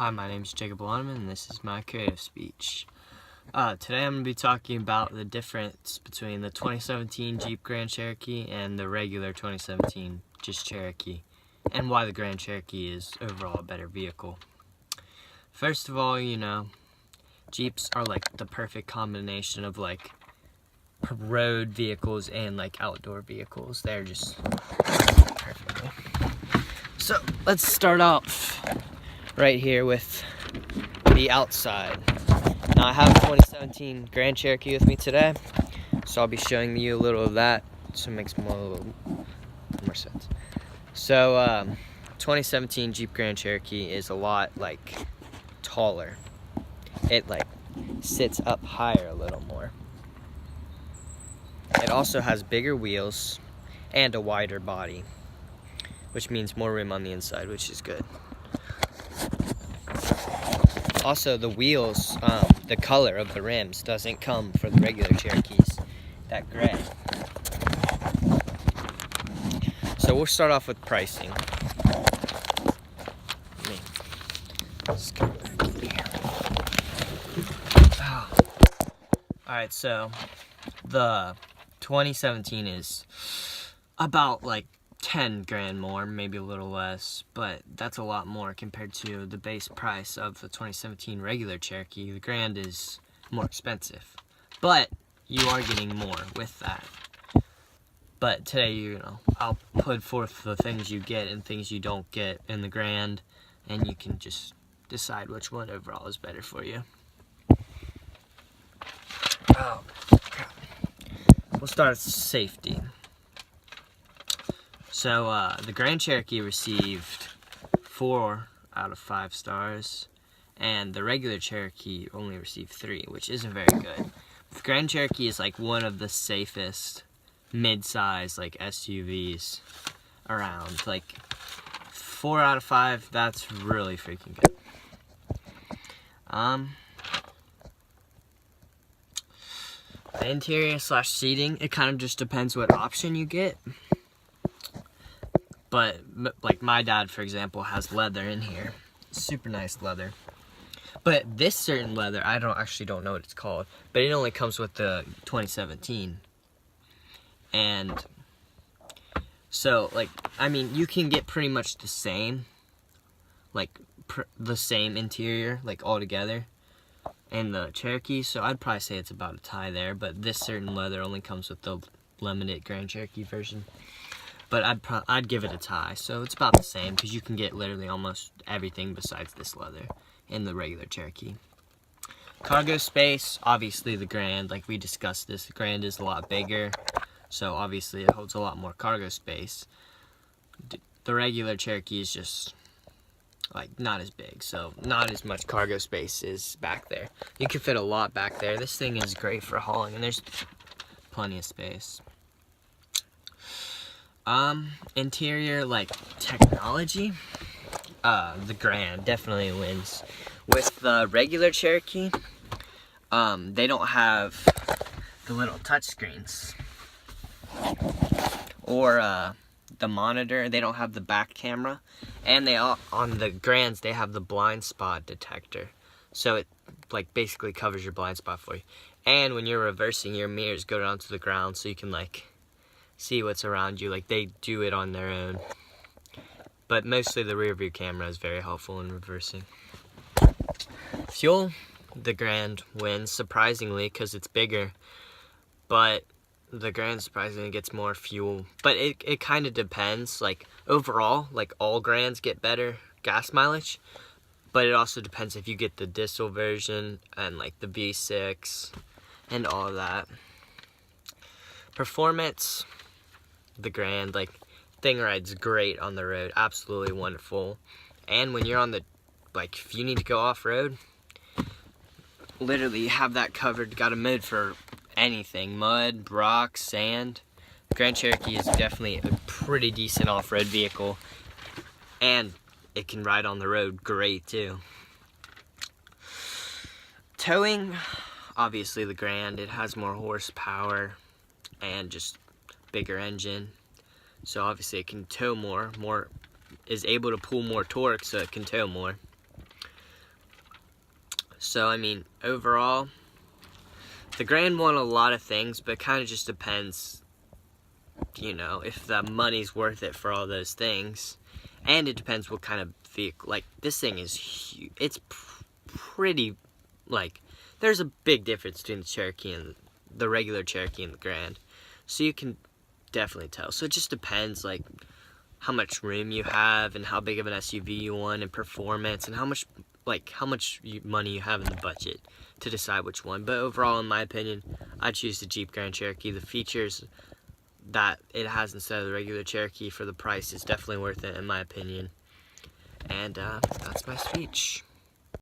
Hi, my name is Jacob Lonneman, and this is my creative speech. Today I'm going to be talking about the difference between the 2017 Jeep Grand Cherokee and the regular 2017 just Cherokee, and why the Grand Cherokee is overall a better vehicle. First of all, Jeeps are like the perfect combination of like road vehicles and like outdoor vehicles. They're just perfect. So let's start off right here with the outside. Now I have a 2017 Grand Cherokee with me today, so I'll be showing you a little of that so it makes a little more sense. So 2017 Jeep Grand Cherokee is a lot like taller. It like sits up higher a little more. It also has bigger wheels and a wider body, which means more room on the inside, which is good. Also, the wheels, the color of the rims doesn't come for the regular Cherokees, that gray. So we'll start off with pricing. Let's go back in here. Alright, so the 2017 is about like 10 grand more, maybe a little less, but that's a lot more compared to the base price of the 2017 regular Cherokee. The Grand is more expensive, but you are getting more with that. But today, I'll put forth the things you get and things you don't get in the Grand, and you can just decide which one overall is better for you. Oh, crap. We'll start with safety. So, the Grand Cherokee received 4 out of 5 stars, and the regular Cherokee only received 3, which isn't very good. The Grand Cherokee is like one of the safest mid-size like SUVs around. Like 4 out of 5, that's really freaking good. The interior / seating, it kind of just depends what option you get. But, like, my dad, for example, has leather in here. Super nice leather. But this certain leather, I actually don't know what it's called. But it only comes with the 2017. And so, like, I mean, you can get pretty much the same. Like, the same interior, like, all together. In the Cherokee. So, I'd probably say it's about a tie there. But this certain leather only comes with the limited Grand Cherokee version. But I'd give it a tie, so it's about the same, because you can get literally almost everything besides this leather in the regular Cherokee. Cargo space, obviously the Grand, like we discussed this, the Grand is a lot bigger, so obviously it holds a lot more cargo space. The regular Cherokee is just, like, not as big, so not as much cargo space is back there. You can fit a lot back there. This thing is great for hauling, and there's plenty of space. Interior, like, technology, the Grand definitely wins. With the regular Cherokee, they don't have the little touchscreens. Or, the monitor, they don't have the back camera. And on the Grands, they have the blind spot detector. So it, like, basically covers your blind spot for you. And when you're reversing, your mirrors go down to the ground, so you can, like, see what's around you. Like, they do it on their own, but mostly the rear view camera is very helpful in reversing. Fuel, the Grand wins, surprisingly, because it's bigger, but the Grand surprisingly gets more fuel. But it kind of depends. Like, overall, like, all Grands get better gas mileage, but it also depends if you get the diesel version and like the V6 and all of that. Performance, the Grand, like, thing rides great on the road, absolutely wonderful. And when you're on the, like, if you need to go off-road, literally have that covered, got a mode for anything, mud, rock, sand. Grand Cherokee is definitely a pretty decent off-road vehicle, and it can ride on the road great too. Towing, obviously the Grand, it has more horsepower and just bigger engine, so obviously it can tow more is able to pull more torque, so it can tow more. So, I mean, overall, the Grand won a lot of things, but it kind of just depends, you know, if the money's worth it for all those things. And it depends what kind of vehicle. Like, this thing is huge. It's pretty, like, there's a big difference between the Cherokee and the regular Cherokee and the Grand. So you can definitely tell. So it just depends, like, how much room you have and how big of an SUV you want and performance and how much money you have in the budget to decide which one. But overall, in my opinion, I choose the Jeep Grand Cherokee. The features that it has instead of the regular Cherokee for the price is definitely worth it, in my opinion. And that's my speech.